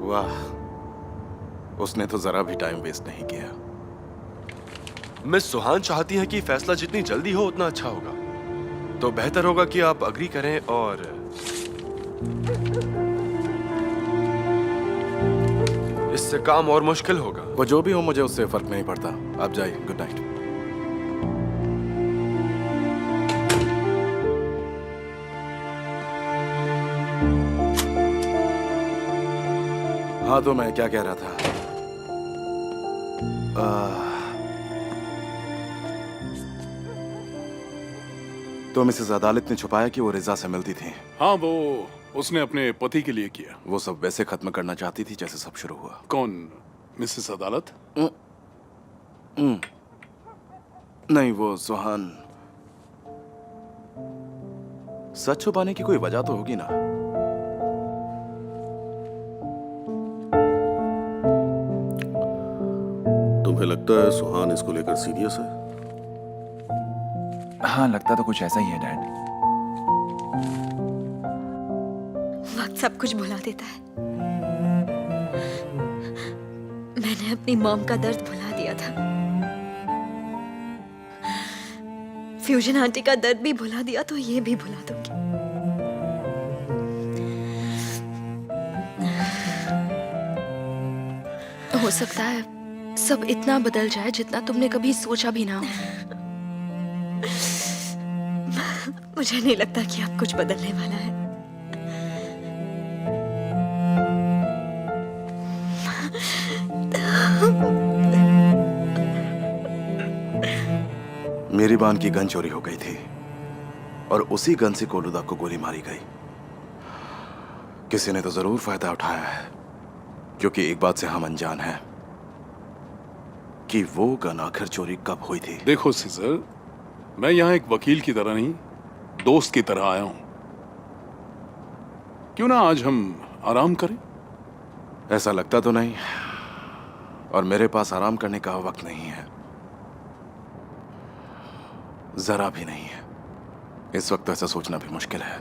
वाह, उसने तो जरा भी टाइम वेस्ट नहीं किया। मिस सुहान चाहती है कि फैसला जितनी जल्दी हो उतना अच्छा होगा, तो बेहतर होगा कि आप अग्री करें और इससे काम और मुश्किल होगा। वो जो भी हो, मुझे उससे फर्क नहीं पड़ता। आप जाइए, गुड नाइट। हाँ, तो मैं क्या कह रहा था? तो मिसेस अदालत ने छुपाया कि वो रिजा से मिलती थी। हाँ, वो उसने अपने पति के लिए किया। वो सब वैसे खत्म करना चाहती थी जैसे सब शुरू हुआ। कौन, मिसेस अदालत? नहीं, वो सुहान। सच छुपाने की कोई वजह तो होगी ना। तुम्हें लगता है सुहान इसको लेकर सीरियस है? हाँ, लगता तो कुछ ऐसा ही है डैड। वक्त सब कुछ भुला देता है। मैंने अपनी मॉम का दर्द भुला दिया था, फ्यूजन आंटी का दर्द भी भुला दिया, तो ये भी भुला दूंगी। हो सकता है सब इतना बदल जाए जितना तुमने कभी सोचा भी ना हो। मुझे नहीं लगता कि अब कुछ बदलने वाला है। मेरी बान की गन चोरी हो गई थी और उसी गन से कोलुदा को गोली मारी गई। किसी ने तो जरूर फायदा उठाया है, क्योंकि एक बात से हम अनजान हैं कि वो गन आखिर चोरी कब हुई थी। देखो सीजर, मैं यहाँ एक वकील की तरह नहीं, दोस्त की तरह आया हूं। क्यों ना आज हम आराम करें? ऐसा लगता तो नहीं, और मेरे पास आराम करने का वक्त नहीं है, जरा भी नहीं है। इस वक्त ऐसा सोचना भी मुश्किल है।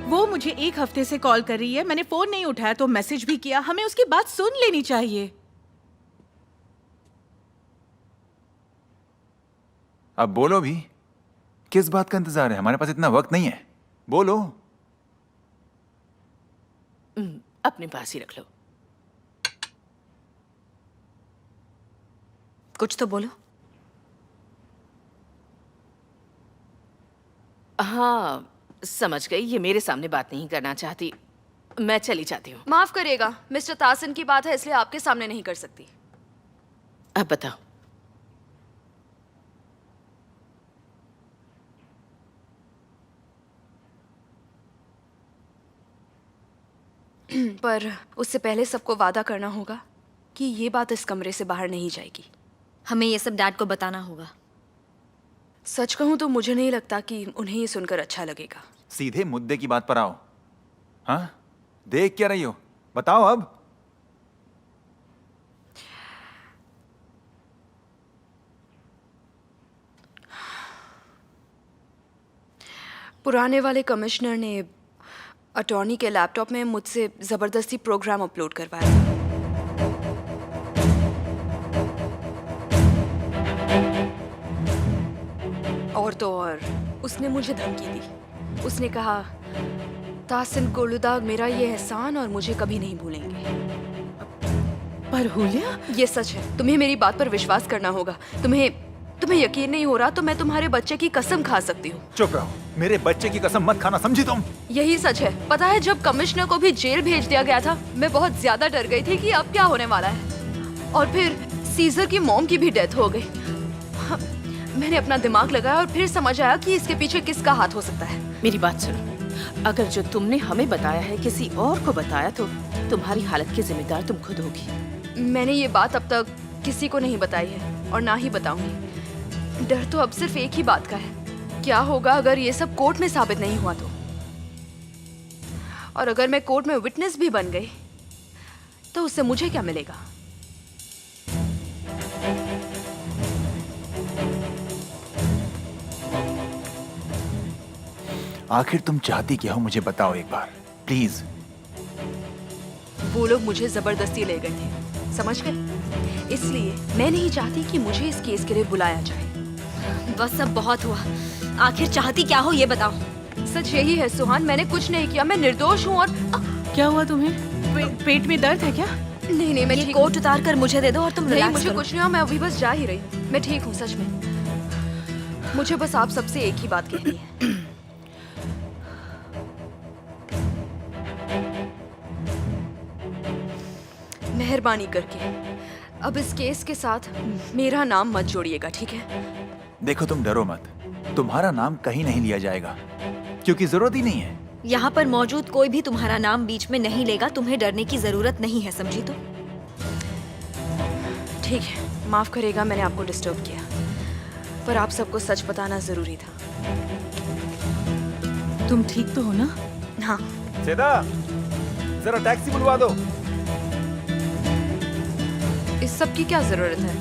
वो मुझे एक हफ्ते से कॉल कर रही है, मैंने फोन नहीं उठाया तो मैसेज भी किया। हमें उसकी बात सुन लेनी चाहिए। अब बोलो भी, किस बात का इंतजार है? हमारे पास इतना वक्त नहीं है, बोलो। अपने पास ही रख लो। कुछ तो बोलो। हाँ, समझ गई, ये मेरे सामने बात नहीं करना चाहती। मैं चली जाती हूँ। माफ करिएगा, मिस्टर तासन की बात है इसलिए आपके सामने नहीं कर सकती। अब बताओ। पर उससे पहले सबको वादा करना होगा कि ये बात इस कमरे से बाहर नहीं जाएगी। हमें ये सब डैड को बताना होगा। सच कहूं तो मुझे नहीं लगता कि उन्हें ये सुनकर अच्छा लगेगा। सीधे मुद्दे की बात पर आओ। हाँ, देख क्या रही हो, बताओ अब। पुराने वाले कमिश्नर ने अटॉर्नी के लैपटॉप में मुझसे जबरदस्ती प्रोग्राम अपलोड करवाया। और तो और उसने मुझे धमकी दी। उसने कहा, तासिन कोलुदा मेरा ये एहसान और मुझे कभी नहीं भूलेंगे। पर हुलिया, ये सच है, तुम्हें मेरी बात पर विश्वास करना होगा। तुम्हें यकीन नहीं हो रहा तो मैं तुम्हारे बच्चे की कसम खा सकती हूँ। चुप रहो, मेरे बच्चे की कसम मत खाना, समझी तुम? यही सच है। पता है, जब कमिश्नर को भी जेल भेज दिया गया था, मैं बहुत ज्यादा डर गई थी कि अब क्या होने वाला है। और फिर सीजर की मॉम की भी डेथ हो गई। मैंने अपना दिमाग लगाया और फिर समझ आया कि इसके पीछे किसका हाथ हो सकता है। मेरी बात सुनो, अगर जो तुमने हमें बताया है किसी और को बताया तो तुम्हारी हालत की जिम्मेदार तुम खुद होगी। मैंने ये बात अब तक किसी को नहीं बताई है और ना ही बताऊंगी। डर तो अब सिर्फ एक ही बात का है, क्या होगा अगर ये सब कोर्ट में साबित नहीं हुआ तो। और अगर मैं कोर्ट में विटनेस भी बन गई तो उससे मुझे क्या मिलेगा? आखिर तुम चाहती क्या हो मुझे बताओ एक बार प्लीज। वो लोग मुझे जबरदस्ती ले गए थे, समझ गए? इसलिए मैं नहीं चाहती कि मुझे इस केस के लिए बुलाया जाए। बस अब बहुत हुआ। आखिर चाहती क्या हो ये बताओ। सच यही है सुहान, मैंने कुछ नहीं किया, मैं निर्दोष हूँ। और क्या हुआ तुम्हें? पेट में दर्द है क्या? नहीं, मैं ये ठीक कोट उतार कर मुझे दे दो और तुम नहीं, रिलैक्स मुझे करो। कुछ नहीं हुआ, मैं अभी बस जा ही रही हूँ। मैं ठीक हूँ सच में। मुझे बस आप सबसे एक ही बात कहनी है। मेहरबानी करके अब इस केस के साथ मेरा नाम मत जोड़िएगा, ठीक है? देखो तुम डरो मत, तुम्हारा नाम कहीं नहीं लिया जाएगा क्योंकि जरूरत ही नहीं है। यहाँ पर मौजूद कोई भी तुम्हारा नाम बीच में नहीं लेगा। तुम्हें डरने की जरूरत नहीं है, समझी? तो ठीक है, माफ करेगा मैंने आपको डिस्टर्ब किया, पर आप सबको सच बताना जरूरी था। तुम ठीक तो हो ना? हाँ। सेदा, जरा टैक्सी बुलवा दो। इस सब की क्या जरूरत है?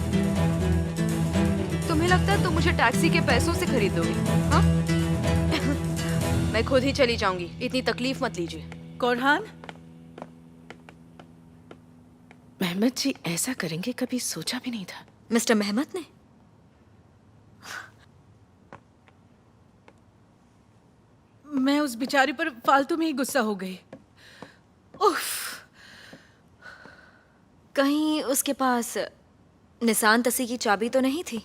तुम्हें लगता है तुम मुझे टैक्सी के पैसों से खरीदोगे? हाँ? मैं खुद ही चली जाऊंगी, इतनी तकलीफ मत लीजिए। कोरहान, मेहमत जी ऐसा करेंगे कभी सोचा भी नहीं था। मिस्टर मेहमत ने? मैं उस बेचारी पर फालतू में ही गुस्सा हो गई। उफ। कहीं उसके पास निसान तसी की चाबी तो नहीं थी?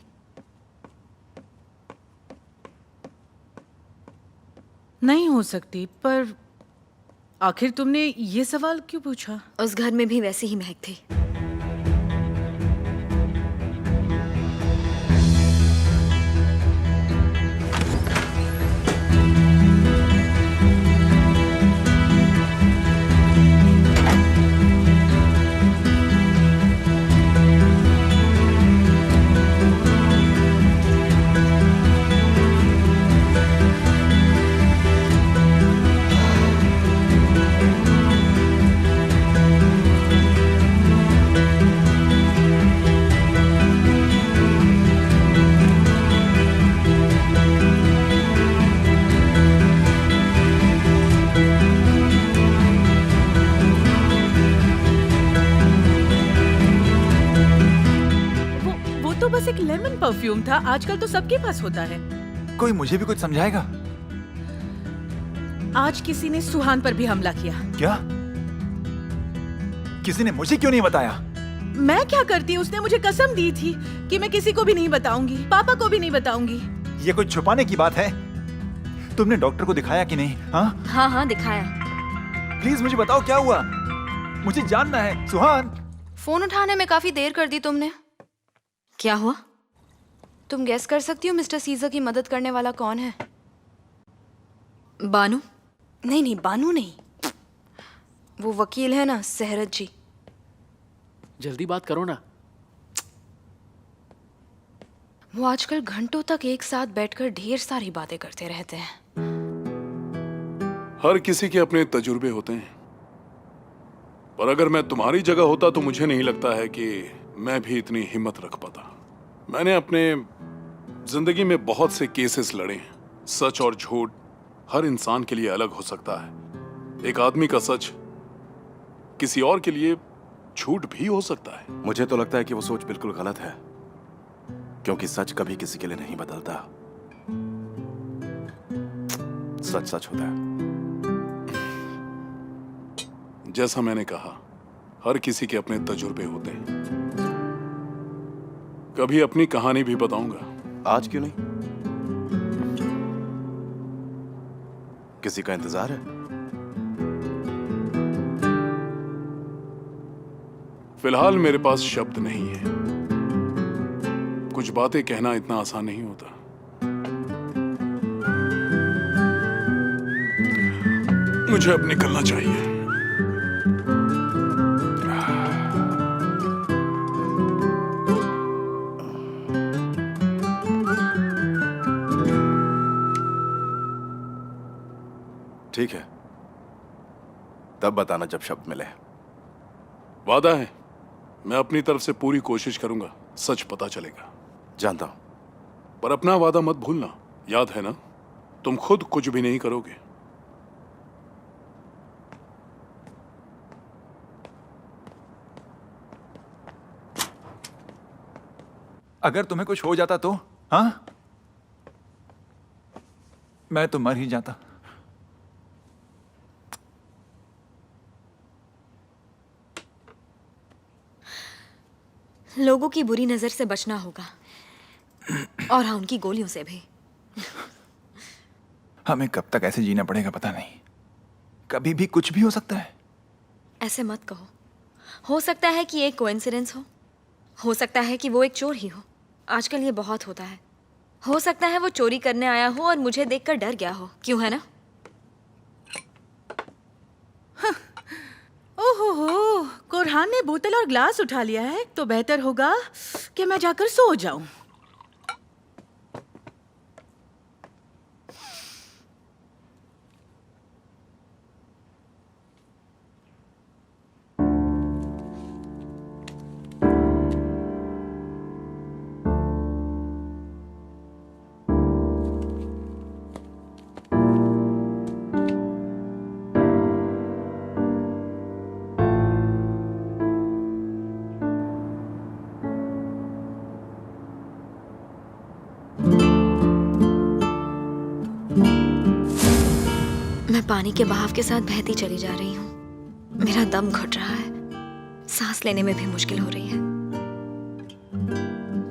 नहीं हो सकती, पर आखिर तुमने ये सवाल क्यों पूछा? उस घर में भी वैसी ही महक थी। वो तो बस एक लेमन परफ्यूम था, आजकल तो सबके पास होता है। कोई मुझे भी कुछ समझाएगा? आज किसी ने सुहान पर भी हमला किया। क्या? किसी ने मुझे क्यों नहीं बताया? मैं क्या करती, उसने मुझे कसम दी थी कि मैं किसी को भी नहीं बताऊंगी, पापा को भी नहीं बताऊंगी। ये कोई छुपाने की बात है? तुमने डॉक्टर को दिखाया कि नहीं? हाँ हाँ हाँ, दिखाया। प्लीज मुझे बताओ क्या हुआ, मुझे जानना है। सुहान, फोन उठाने में काफी देर कर दी तुमने। क्या हुआ? तुम गैस कर सकती हो मिस्टर सीजर की मदद करने वाला कौन है? बानू? नहीं, बानू नहीं, वो वकील है ना, सहरत जी। जल्दी बात करो ना। वो आजकल घंटों तक एक साथ बैठकर ढेर सारी बातें करते रहते हैं। हर किसी के अपने तजुर्बे होते हैं, पर अगर मैं तुम्हारी जगह होता तो मुझे नहीं लगता है कि मैं भी इतनी हिम्मत रख पाता। मैंने अपने जिंदगी में बहुत से केसेस लड़े हैं। सच और झूठ हर इंसान के लिए अलग हो सकता है। एक आदमी का सच किसी और के लिए झूठ भी हो सकता है। मुझे तो लगता है कि वो सोच बिल्कुल गलत है, क्योंकि सच कभी किसी के लिए नहीं बदलता। सच सच होता है। जैसा मैंने कहा, हर किसी के अपने तजुर्बे होते हैं। कभी अपनी कहानी भी बताऊंगा। आज क्यों नहीं? किसी का इंतजार है? फिलहाल मेरे पास शब्द नहीं है। कुछ बातें कहना इतना आसान नहीं होता। मुझे अब निकलना चाहिए। ठीक है, तब बताना जब शब्द मिले। वादा है, मैं अपनी तरफ से पूरी कोशिश करूंगा, सच पता चलेगा। जानता हूं। पर अपना वादा मत भूलना, याद है ना? तुम खुद कुछ भी नहीं करोगे। अगर तुम्हें कुछ हो जाता तो? हाँ, मैं तो मर ही जाता। लोगों की बुरी नजर से बचना होगा, और हाँ, उनकी गोलियों से भी। हमें कब तक ऐसे जीना पड़ेगा पता नहीं। कभी भी कुछ भी हो सकता है। ऐसे मत कहो। हो सकता है कि एक कोइंसिडेंस हो सकता है कि वो एक चोर ही हो। आजकल ये बहुत होता है। हो सकता है वो चोरी करने आया हो और मुझे देखकर डर गया हो, क्यों है ना? ओहो, कोरहान ने बोतल और ग्लास उठा लिया है, तो बेहतर होगा कि मैं जाकर सो जाऊं। मैं पानी के बहाव के साथ बहती चली जा रही हूँ। मेरा दम घुट रहा है, सांस लेने में भी मुश्किल हो रही है।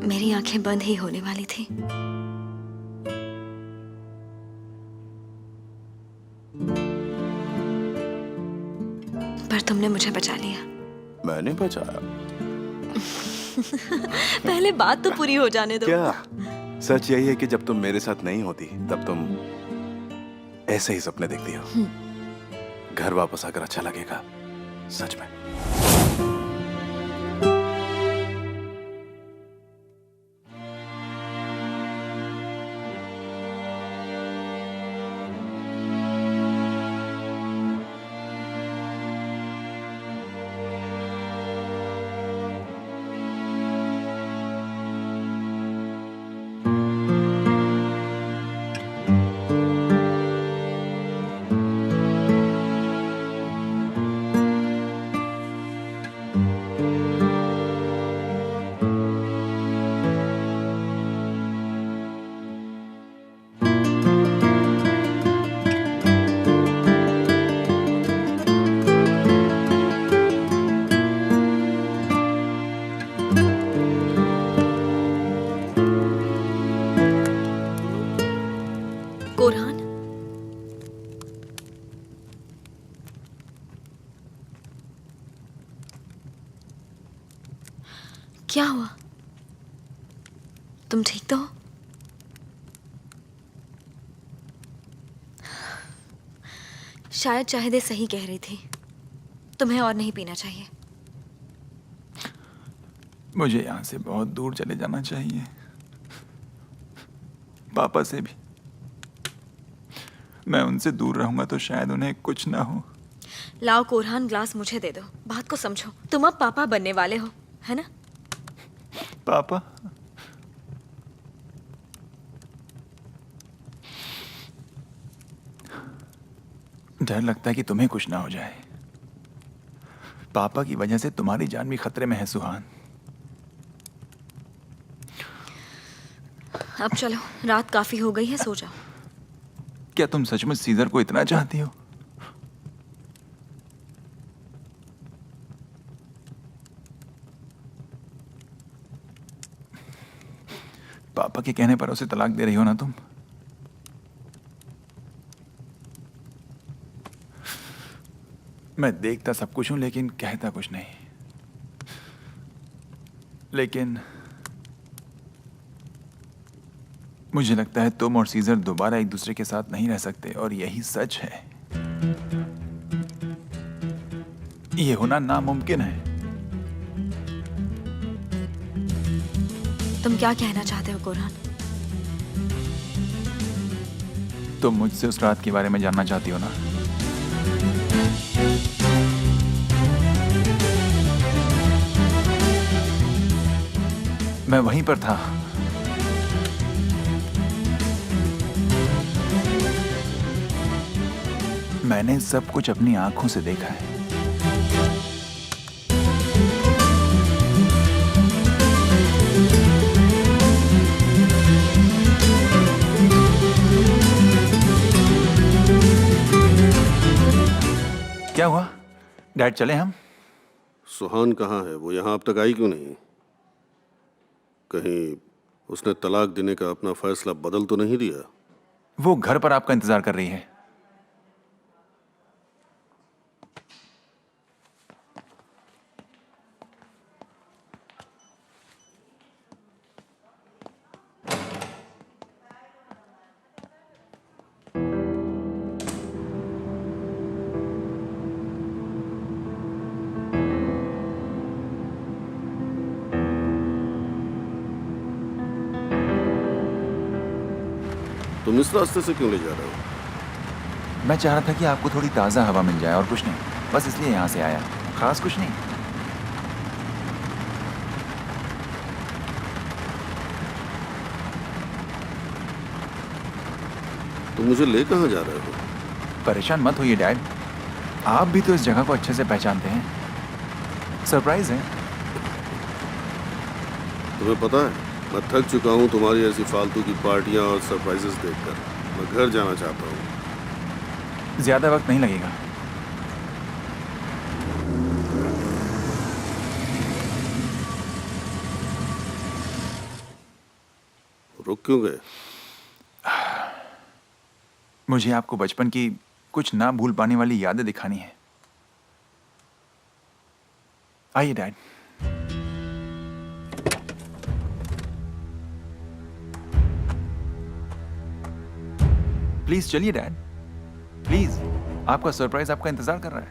मेरी आंखें बंद ही होने वाली थी। पर तुमने मुझे बचा लिया। मैंने बचाया? पहले बात तो पूरी हो जाने दो। क्या सच यही है कि जब तुम मेरे साथ नहीं होती तब तुम ऐसे ही सपने देखती हो? घर वापस आकर अच्छा लगेगा, सच में। कोरहान, क्या हुआ? तुम ठीक तो हो? शायद शाहिदे सही कह रही थी, तुम्हें और नहीं पीना चाहिए। मुझे यहाँ से बहुत दूर चले जाना चाहिए, पापा से भी। मैं उनसे दूर रहूंगा तो शायद उन्हें कुछ ना हो। लाओ कोरहान, ग्लास मुझे दे दो। बात को समझो, तुम अब पापा बनने वाले हो, है ना? पापा? डर लगता है कि तुम्हें कुछ ना हो जाए। पापा की वजह से तुम्हारी जान भी खतरे में है सुहान। अब चलो, रात काफी हो गई है, सो जाओ। क्या तुम सचमुच सीजर को इतना चाहती हो? पापा के कहने पर उसे तलाक दे रही हो ना तुम? मैं देखता सब कुछ हूं लेकिन कहता कुछ नहीं। लेकिन मुझे लगता है तुम और सीजर दोबारा एक दूसरे के साथ नहीं रह सकते, और यही सच है। ये होना नामुमकिन है। तुम क्या कहना चाहते हो कोरहान? तुम मुझसे उस रात के बारे में जानना चाहती हो ना? मैं वहीं पर था। मैंने सब कुछ अपनी आंखों से देखा है। क्या हुआ डैड, चले हम? सुहान कहाँ है? वो यहाँ अब तक आई क्यों नहीं? कहीं उसने तलाक देने का अपना फैसला बदल तो नहीं दिया? वो घर पर आपका इंतजार कर रही है। तुम इस रास्ते से क्यों ले जा रहे हो? मैं चाह रहा था कि आपको थोड़ी ताज़ा हवा मिल जाए और कुछ नहीं, बस इसलिए यहाँ से आया, खास कुछ नहीं। तुम मुझे ले कहाँ जा रहे हो? परेशान मत होइए डैड, आप भी तो इस जगह को अच्छे से पहचानते हैं। सरप्राइज है। तुम्हें पता है, मैं थक चुका हूँ तुम्हारी ऐसी फालतू की पार्टियां और सरप्राइजेस देखकर। मैं घर जाना चाहता हूँ। ज्यादा वक्त नहीं लगेगा। रुक क्यों गए? मुझे आपको बचपन की कुछ ना भूल पाने वाली यादें दिखानी है। आइए डैड। प्लीज चलिए डैड, प्लीज। आपका सरप्राइज आपका इंतजार कर रहा है।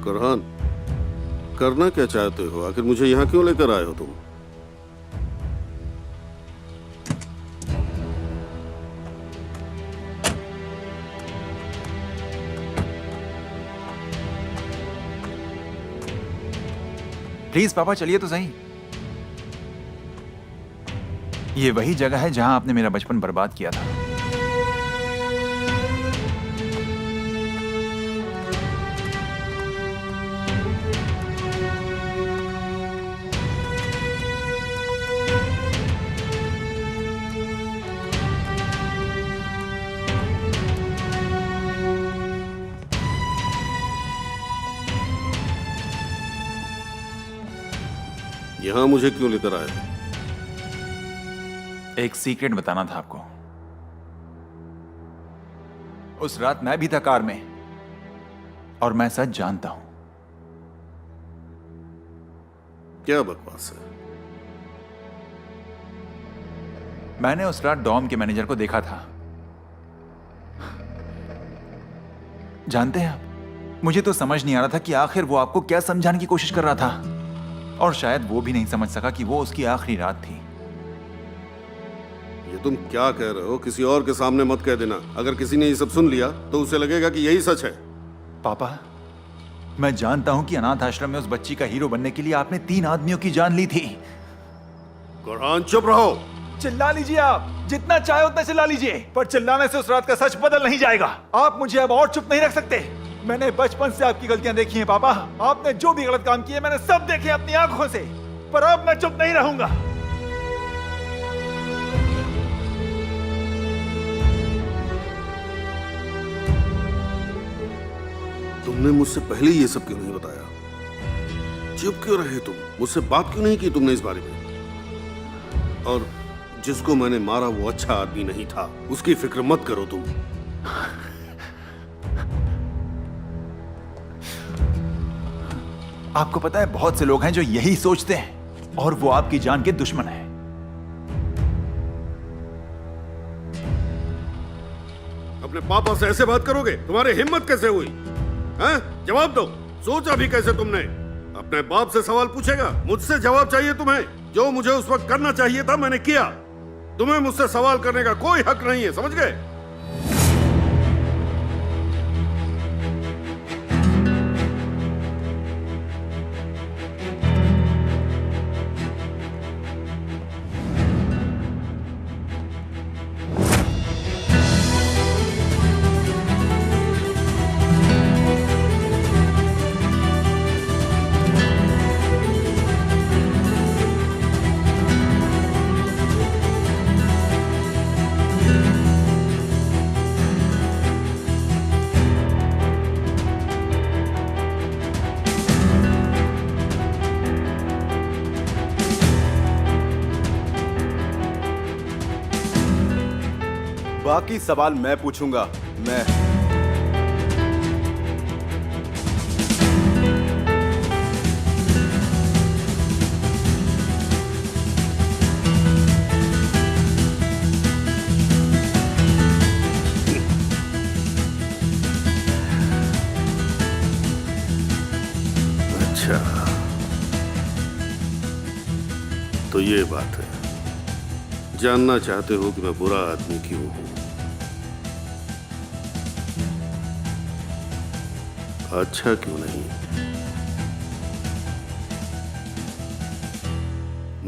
करहान, करना क्या चाहते हो? आखिर मुझे यहाँ क्यों लेकर आए हो तुम? प्लीज पापा चलिए तो सही। ये वही जगह है जहां आपने मेरा बचपन बर्बाद किया था। यहाँ मुझे क्यों लेकर आए? एक सीक्रेट बताना था आपको। उस रात मैं भी था कार में और मैं सच जानता हूं। क्या बकवास है? मैंने उस रात डॉम के मैनेजर को देखा था। जानते हैं आप, मुझे तो समझ नहीं आ रहा था कि आखिर वो आपको क्या समझाने की कोशिश कर रहा था, और शायद वो भी नहीं समझ सका कि वो उसकी आखिरी रात थी। ये तुम क्या कह रहे हो? किसी और के सामने मत कह देना। अगर किसी ने ये सब सुन लिया तो उसे लगेगा कि यही सच है। पापा, मैं जानता हूं कि अनाथ आश्रम में उस बच्ची का हीरो बनने के लिए आपने 3 आदमियों की जान ली थी। कुरान, चुप रहो। चिल्ला लीजिए, आप जितना चाहे उतना चिल्ला लीजिए, पर चिल्लाने से उस रात का सच बदल नहीं जाएगा। आप मुझे अब और चुप नहीं रख सकते। मैंने बचपन से आपकी गलतियां देखी हैं पापा। आपने जो भी गलत काम किए मैंने सब देखे अपनी आंखों से, पर अब मैं चुप नहीं रहूंगा। तुमने मुझसे पहले ये सब क्यों नहीं बताया? चुप क्यों रहे तुम? मुझसे बात क्यों नहीं की तुमने इस बारे में? और जिसको मैंने मारा वो अच्छा आदमी नहीं था, उसकी फिक्र मत करो तुम। आपको पता है, बहुत से लोग हैं जो यही सोचते हैं और वो आपकी जान के दुश्मन हैं। अपने पापा से ऐसे बात करोगे? तुम्हारी हिम्मत कैसे हुई? हैं? जवाब दो। सोचा भी कैसे तुमने? अपने बाप से सवाल पूछेगा? मुझसे जवाब चाहिए तुम्हें। जो मुझे उस वक्त करना चाहिए था मैंने किया। तुम्हें मुझसे सवाल करने का कोई हक नहीं है, समझ गए? बाकी सवाल मैं पूछूंगा। मैं अच्छा, तो ये बात है। जानना चाहते हो कि मैं बुरा आदमी क्यों हूं? अच्छा क्यों नहीं?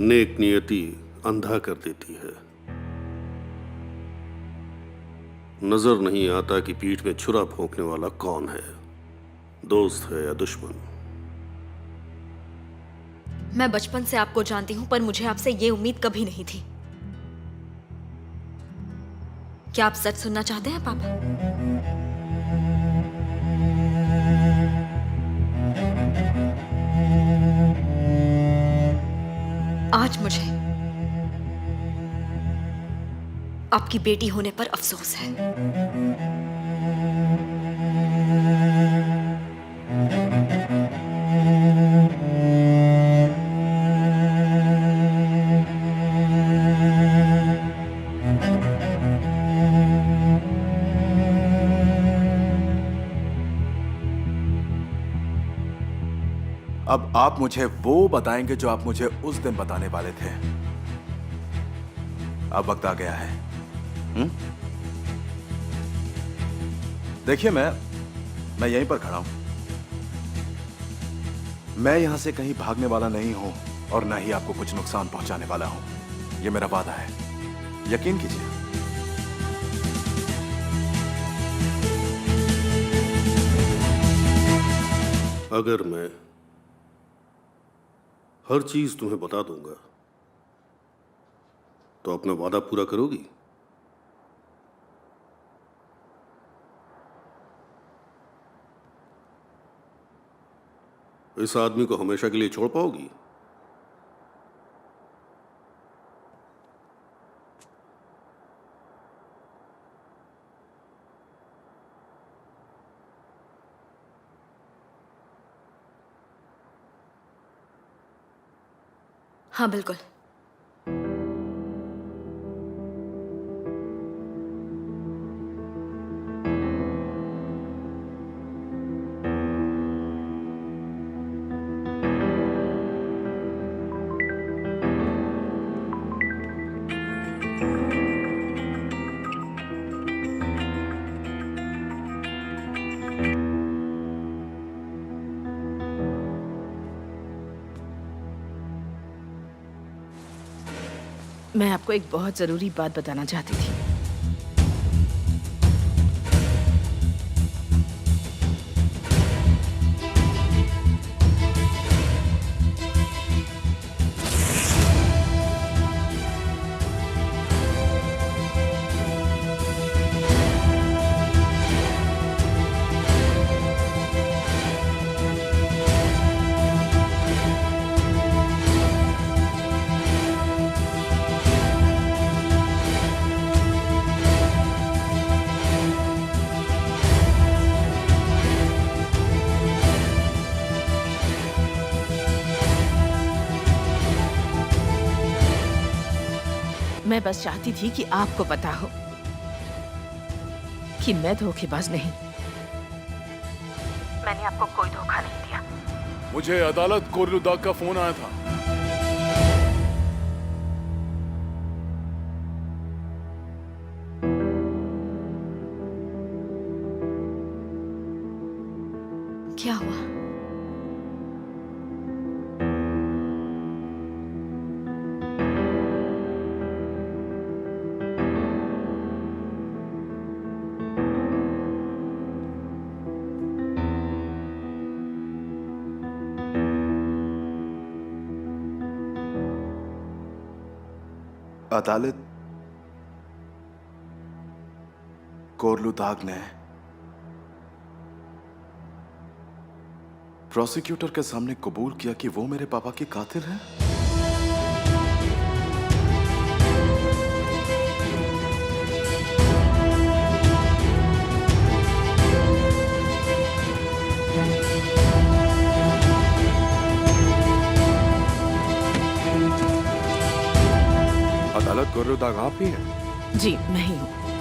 नेक नियति अंधा कर देती है। नजर नहीं आता कि पीठ में छुरा भोंकने वाला कौन है, दोस्त है या दुश्मन। मैं बचपन से आपको जानती हूं, पर मुझे आपसे ये उम्मीद कभी नहीं थी। क्या आप सच सुनना चाहते हैं पापा? आज मुझे आपकी बेटी होने पर अफसोस है। अब आप मुझे वो बताएंगे जो आप मुझे उस दिन बताने वाले थे। अब वक्त आ गया है। देखिए, मैं यहीं पर खड़ा हूं। मैं यहां से कहीं भागने वाला नहीं हूं और ना ही आपको कुछ नुकसान पहुंचाने वाला हूं। यह मेरा वादा है, यकीन कीजिए। अगर मैं हर चीज तुम्हें बता दूंगा तो अपना वादा पूरा करोगी? इस आदमी को हमेशा के लिए छोड़ पाओगी? हाँ, बिल्कुल। मैं आपको एक बहुत जरूरी बात बताना चाहती थी। मैं बस चाहती थी कि आपको पता हो कि मैं धोखेबाज नहीं। मैंने आपको कोई धोखा नहीं दिया। मुझे अदालत कोरलू दाग का फोन आया था। क्या हुआ? अदालत कोरलू दाग ने प्रोसिक्यूटर के सामने कबूल किया कि वो मेरे पापा की कातिल है। मरुदाग आप ही हैं? जी मैं ही हूँ।